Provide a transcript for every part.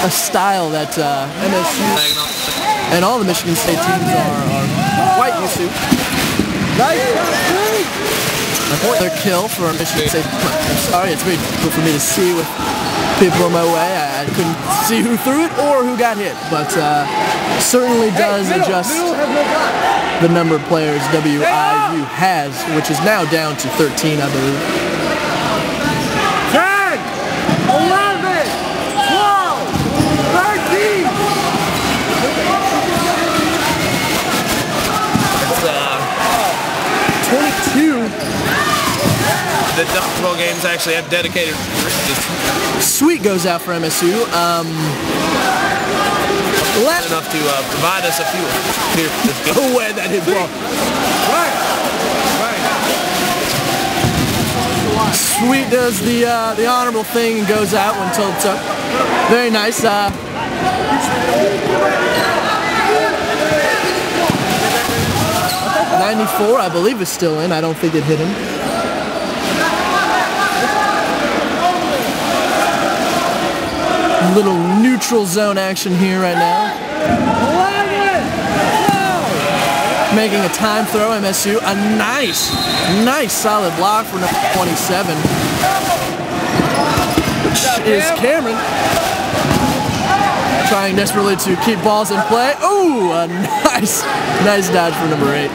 a style that MSU and all the Michigan State teams are quite used to. Another kill for Michigan State. I'm sorry, it's very difficult for me to see with people in my way. I couldn't see who threw it or who got hit, but certainly does adjust the number of players WIU has, which is now down to 13, I believe. 10, 11, 12, 13. It's 22. The football games actually have dedicated. Sweet goes out for MSU. Enough to provide us a few here. Oh, where that hit ball. Right. Sweet does the honorable thing and goes out when told so. Very nice. 94, I believe, is still in. I don't think it hit him. Little neutral zone action here right now. 11, making a time throw, MSU. A nice solid block for number 27. Which is Cameron. Trying desperately to keep balls in play. Ooh, a nice dodge for number 8.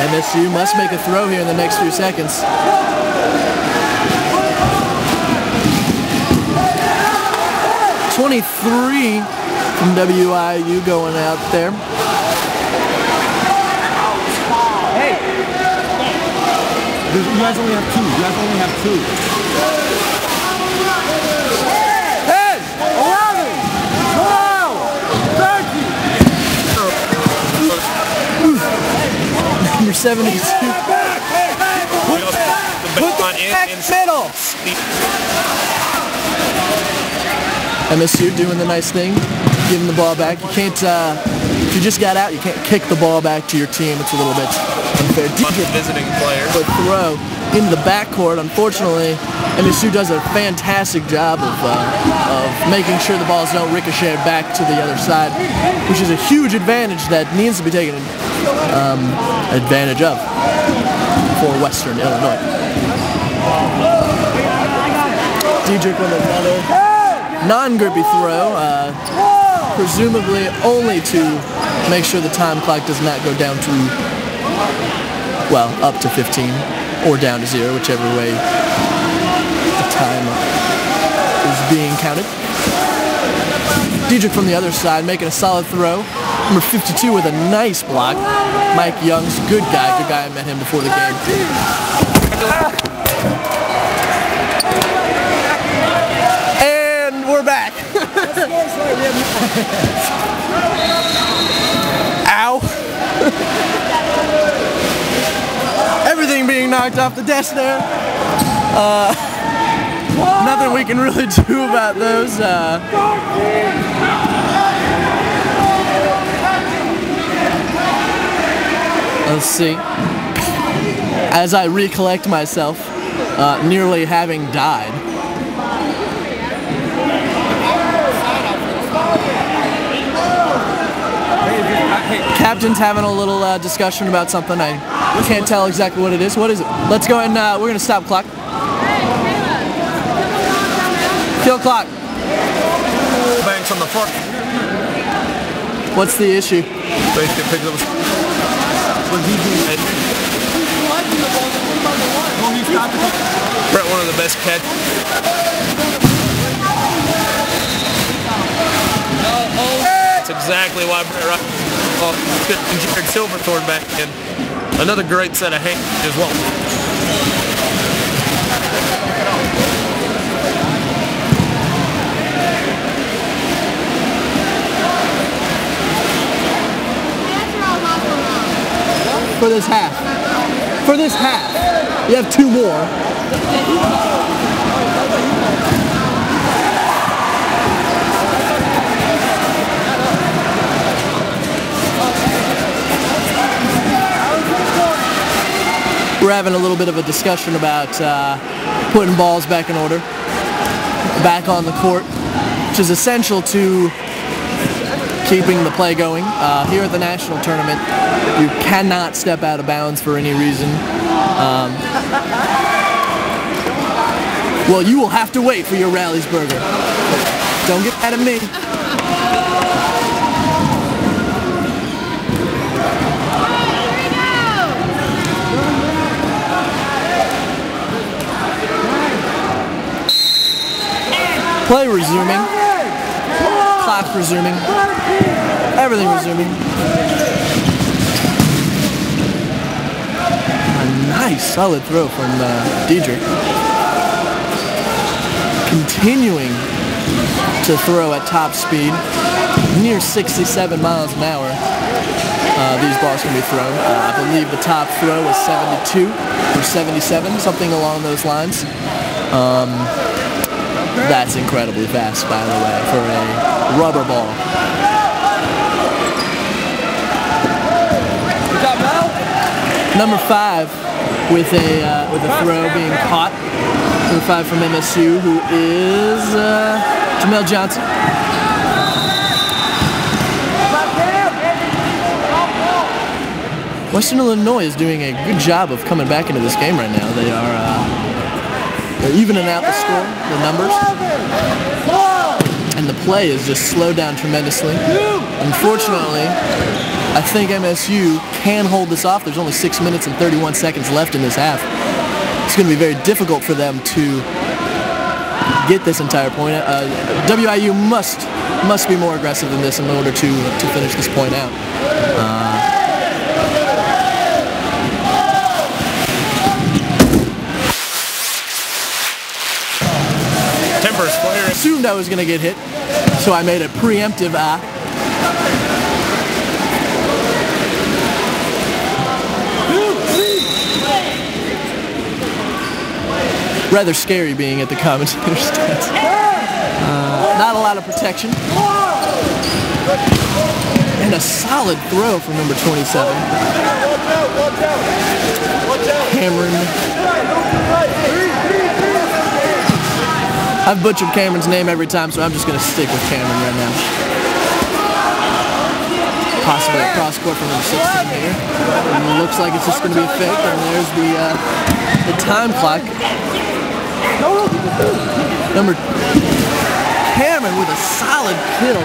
MSU must make a throw here in the next few seconds. 23 from WIU going out there. Hey! You guys only have 2. You guys only have 2. 10, 11, 12, 13. Number 72. Put the back middle. MSU doing the nice thing, giving the ball back. You can't, if you just got out, you can't kick the ball back to your team. It's a little bit unfair. Visiting player. But throw into the backcourt. Unfortunately, MSU does a fantastic job of making sure the balls don't ricochet back to the other side, which is a huge advantage that needs to be taken advantage of for Western Illinois. Diedrich with another non-grippy throw, presumably only to make sure the time clock does not go down to, well, up to 15 or down to 0, whichever way the time is being counted. Diedrich from the other side making a solid throw. Number 52 with a nice block. Mike Young's good guy. I met him before the game. And we're back. Ow. Everything being knocked off the desk there. Nothing we can really do about those. Let's see. As I recollect myself, nearly having died. Captain's having a little discussion about something. I can't tell exactly what it is. What is it? Let's go and we're going to stop clock. Kill clock. Banks on the front. What's the issue? Basically picks up. Brett, one of the best catch. That's exactly why Brett Jared Silverthorne back in. Another great set of hands as well. For this half. For this half. You have 2 more. we're having a little bit of a discussion about putting balls back in order, back on the court, which is essential to keeping the play going. Here at the national tournament, you cannot step out of bounds for any reason. Well, you will have to wait for your Rally's burger. Don't get mad at me. Play resuming. Clock resuming. Everything resuming. A nice solid throw from Diedrich. Continuing to throw at top speed, near 67 miles an hour. These balls can be thrown. I believe the top throw was 72 or 77, something along those lines. That's incredibly fast, by the way, for a rubber ball. Number 5 with a throw being caught. Number 5 from MSU, who is Jamel Johnson. Western Illinois is doing a good job of coming back into this game right now. They are they're evening out the score, the numbers, and the play is just slowed down tremendously. Unfortunately, I think MSU can hold this off. There's only 6 minutes and 31 seconds left in this half. It's going to be very difficult for them to get this entire point. WIU must be more aggressive than this in order to finish this point out. Timbers player. I assumed I was going to get hit, so I made a preemptive rather scary being at the commentator's stance. Not a lot of protection. And a solid throw from number 27. Cameron. I've butchered Cameron's name every time, so I'm just going to stick with Cameron right now. Possibly a cross court from number 16 here. And it looks like it's just going to be a fake, and there's the time clock. Number Cameron with a solid kill.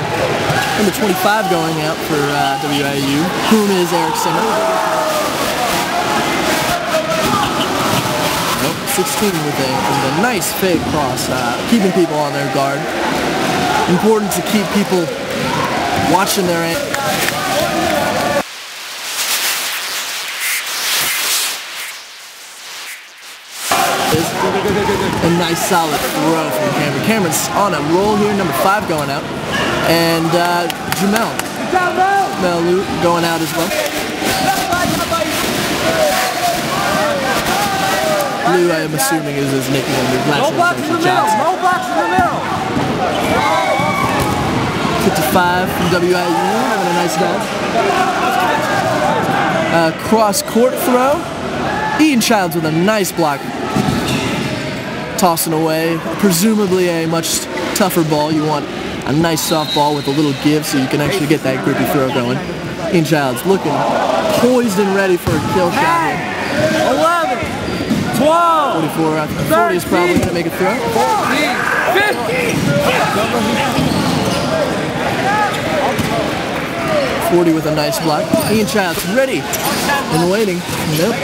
Number 25 going out for WIU. Whom is Eric Simmer. 16 with a nice fake cross, keeping people on their guard. Important to keep people watching their end. A nice solid throw from Cameron. Cameron's on a roll here, number 5 going out. And Jamel going out as well. Lou, I am assuming, is his nickname. His last name is Johnson. No blocks in the middle. 55 from WIU, having a nice dive. Cross court throw. Ian Childs with a nice block. Tossing away, presumably a much tougher ball. You want a nice soft ball with a little give so you can actually get that grippy throw going. Ian Childs looking poised and ready for a kill shot here. 11. 12, 44, 40 is probably going to make a throw. 14, 15. 40 with a nice block. Ian Childs ready and waiting. Nope.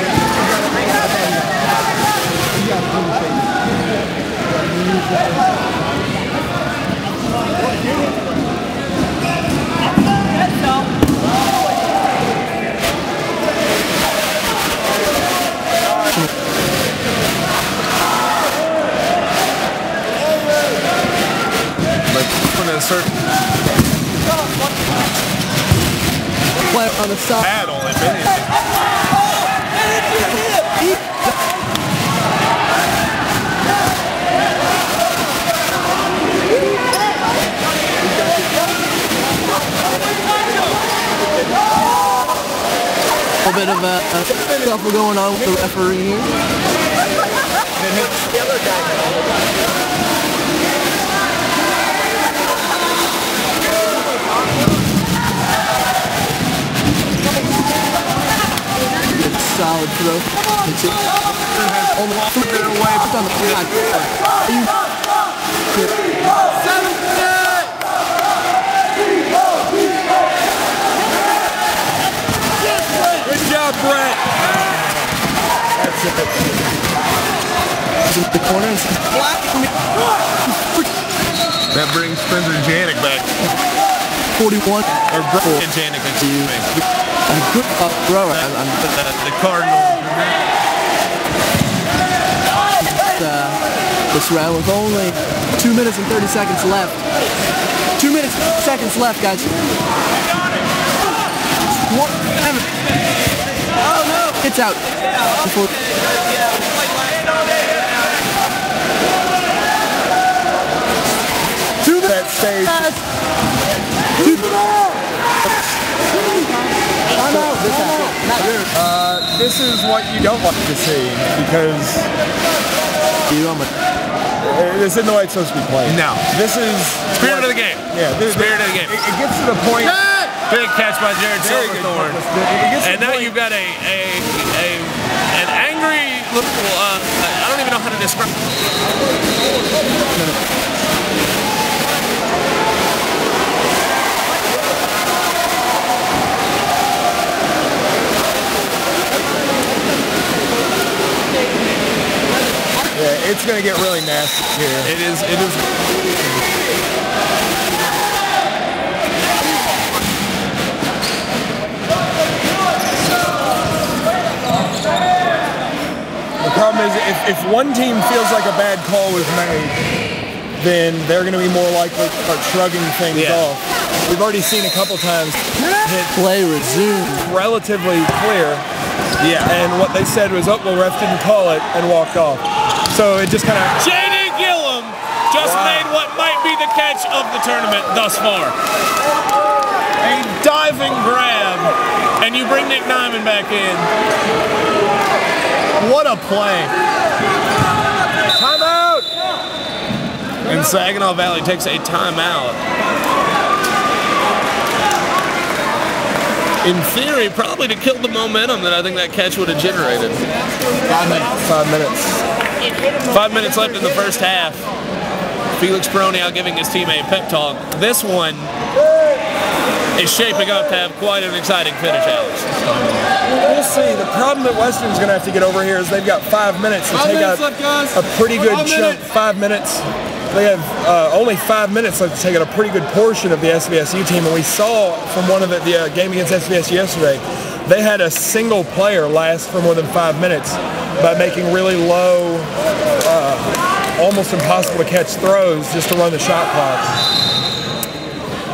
Play on the side. Pad only finished. A bit of have a scuffle going on with the referee here. Solid throw. It's it. Almost away. Put on the flag. Good job, Brett. That's it. He's in the corner and That brings Spencer Janik back. 41. Or Brett Janik, excuse me. A good thrower. The Cardinals. This round with only 2 minutes and 30 seconds left. 2 minutes and seconds left, guys. Oh no! It's out. That stage. This is what you don't want to see because this isn't the way it's supposed to be played. No. This is Spirit of the game. Yeah, Spirit of the game. It gets to the point. Big catch by Jared Silverthorne. And now you've got an angry little, I don't even know how to describe it. Yeah, it's going to get really nasty here. It is. The problem is if one team feels like a bad call was made, then they're going to be more likely to start shrugging things off. We've already seen a couple times hit play resumed. Relatively clear. Yeah. And what they said was, oh, well, ref didn't call it, and walked off. So it just kind of... J.D. Gillum just made what might be the catch of the tournament thus far. A diving grab, and you bring Nick Nyman back in. What a play. Timeout! And Saginaw Valley takes a timeout. In theory, probably to kill the momentum that I think that catch would have generated. 5 minutes. 5 minutes. 5 minutes left in the first half. Felix Peroni out giving his teammate pep talk. This one is shaping up to have quite an exciting finish, Alex. We'll see. The problem that Western's going to have to get over here is they've got 5 minutes to take out a pretty good chunk. 5 minutes. They have only 5 minutes left to take out a pretty good portion of the SVSU team. And we saw from one of the game against SVSU yesterday, they had a single player last for more than 5 minutes by making really low, almost impossible to catch throws just to run the shot clock.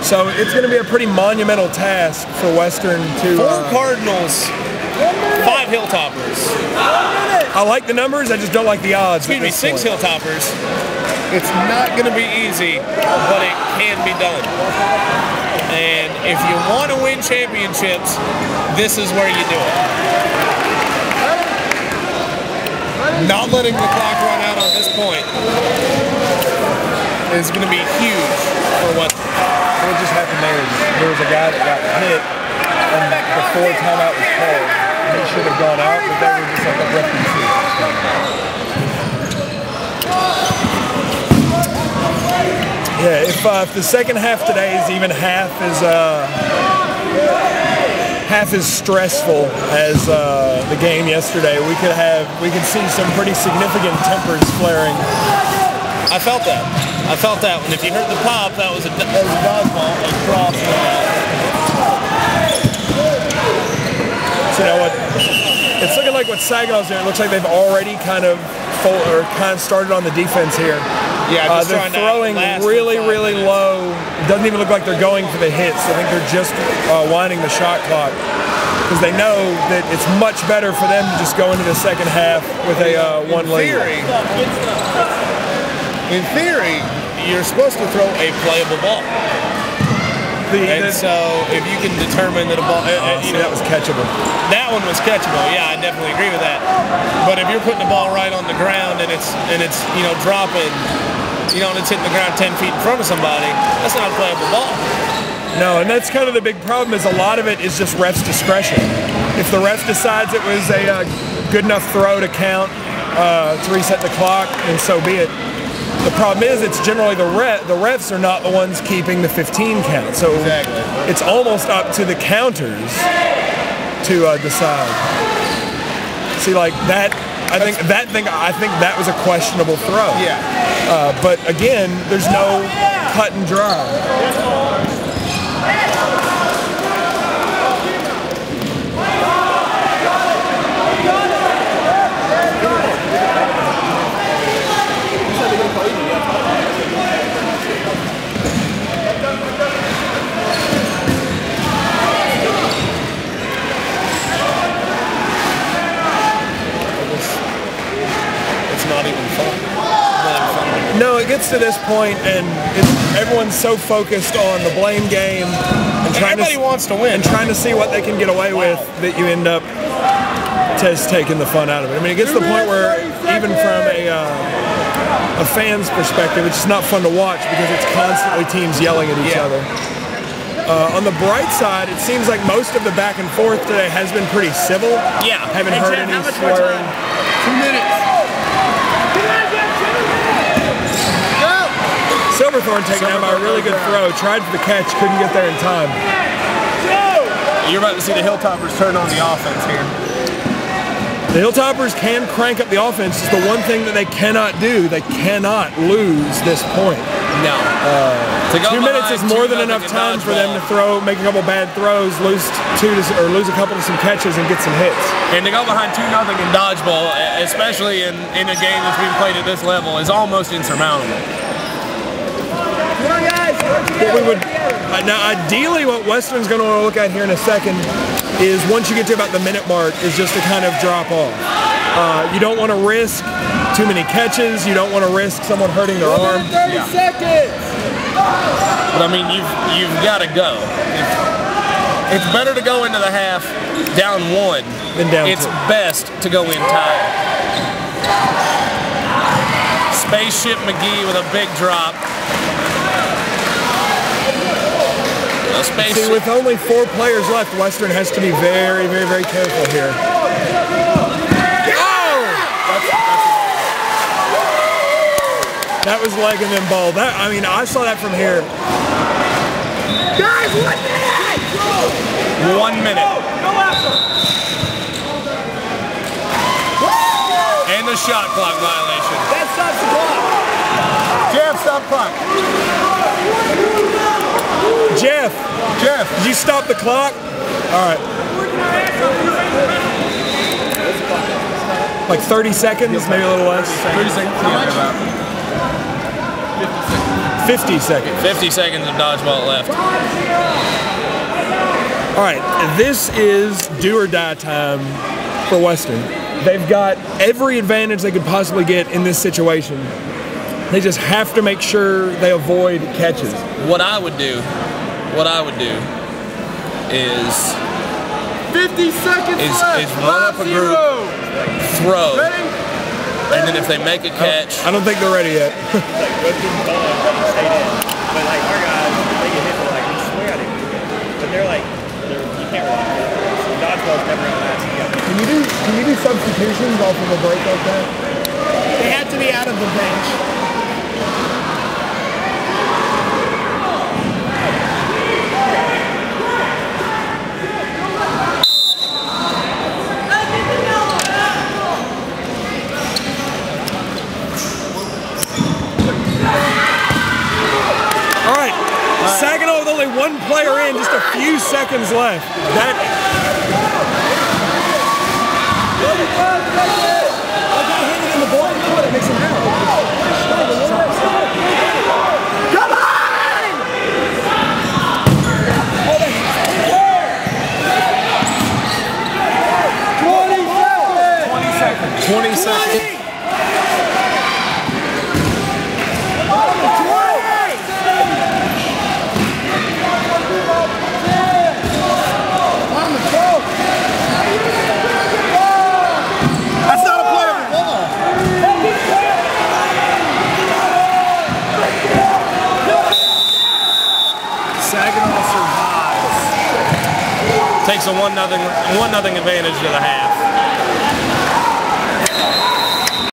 So it's going to be a pretty monumental task for Western to... 4 Cardinals, 5 Hilltoppers. I like the numbers, I just don't like the odds. Excuse me, 6 Hilltoppers. It's not going to be easy, but it can be done. And if you want to win championships, this is where you do it. Not letting the clock run out on this point is going to be huge for Western. What just happened there was a guy that got hit, and before timeout was called, he should have gone out, but they were just like a referee. Yeah, if the second half today is even half as stressful as the game yesterday, we could see some pretty significant tempers flaring. I felt that. When if you heard the pop, that was a dodgeball across the net. So, you know what? It's looking like what Saginaw's doing. It looks like they've already kind of started on the defense here. Yeah, they're throwing really low. It doesn't even look like they're going for the hits. I think they're just winding the shot clock because they know that it's much better for them to just go into the second half with a one lead. In theory, you're supposed to throw a playable ball. And so if you can determine that a ball, that was catchable. That one was catchable. Yeah, I definitely agree with that. But if you're putting the ball right on the ground and it's dropping, and it's hitting the ground 10 feet in front of somebody, that's not a playable ball. No, and that's kind of the big problem is a lot of it is just ref's discretion. If the ref decides it was a good enough throw to count, to reset the clock, then so be it. The problem is it's generally the refs are not the ones keeping the 15 count. So it's almost up to the counters to decide. See, like that, I think that was a questionable throw. Yeah. But again, there's no cut and dry. No, it gets to this point, and everyone's so focused on the blame game and everybody wants to win, and trying to see what they can get away with that you end up just taking the fun out of it. I mean, it gets to the point where even from a fan's perspective, it's just not fun to watch because it's constantly teams yelling at each other. On the bright side, it seems like most of the back and forth today has been pretty civil. Yeah. Haven't heard any swearing. 2 minutes. Silverthorne taken out by a really good throw. Tried for the catch, couldn't get there in time. You're about to see the Hilltoppers turn on the offense here. The Hilltoppers can crank up the offense. It's the one thing that they cannot do. They cannot lose this point. No. 2 minutes is more than enough time for them to make a couple bad throws, lose a couple of some catches and get some hits. And to go behind 2-0 in dodgeball, especially in a game that's being played at this level, is almost insurmountable. Now, ideally, what Western's going to want to look at here in a second is once you get to about the minute mark, is just to kind of drop off. You don't want to risk too many catches. You don't want to risk someone hurting their arm. 30 seconds. But I mean, you've got to go. It's better to go into the half down 1 than down 2. It's best to go in tied. Spaceship McGee with a big drop. See, with only 4 players left, Western has to be very, very, very careful here. Oh! That was legging them ball. I saw that from here. Guys, 1 minute! 1 minute. And the shot clock violation. That stops the clock. Jeff, stop clock. Jeff, did you stop the clock? All right. Like 30 seconds, maybe a little less. 30 seconds. Yeah, 50 seconds. 50 seconds of dodgeball left. All right, this is do or die time for Western. They've got every advantage they could possibly get in this situation. They just have to make sure they avoid catches. What I would do is 50 seconds left. Is run up a group, throw, and then if they make a catch, I don't think they're ready yet. But like our guys, they get hit, like we swear I didn't get hit. But they're like, you can't rely on it. Dodgeball's never gonna last. Can you do substitutions off of a break like that? They had to be out of the bench. Saginaw with only 1 player in, just a few seconds left. Come on! 20 seconds. Saginaw survives. Takes a 1-0 advantage to the half.